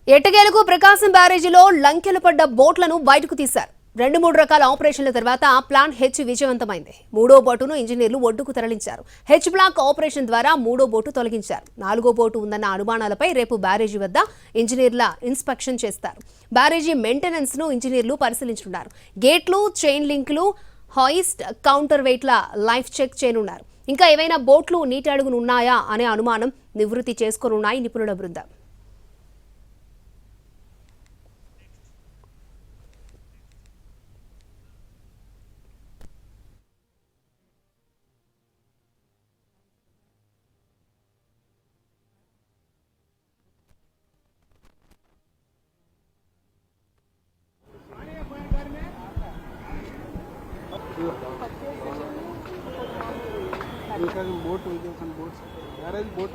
ఎట్టకేలకు ప్రకాశం బ్యారేజీలో లంకెలు పడ్డ బోట్లను బయటకు తీశారు. 2-3 రకాల ఆపరేషన్ల తర్వాత ప్లాన్ హెచ్ విజయవంతమైంది. 3వ బోటును ఇంజనీర్లు ఒడ్డుకు తరలించారు. హెచ్ బ్లాక్ ఆపరేషన్ ద్వారా 3వ బోటు తొలగించారు. 4వ బోటు ఉందన్న అనుమానాలపై రేపు బ్యారేజీ వద్ద ఇంజనీర్ల ఇన్స్పెక్షన్ చేస్తారు. బ్యారేజీ మెయింటెనెన్స్ ను ఇంజనీర్లు పరిశీలించున్నారు. గేట్లు, చైన్ లింకులు, హాయిస్ట్, కౌంటర్ వెయిట్ల లైఫ్ చెక్ చేయనున్నారు. ఇంకా ఏవైనా బోట్లు నీటి అడుగును ఉన్నాయా అనే అనుమానం నివృత్తి చేసుకోనున్నాయి నిపుణుల బృందం. Boat boat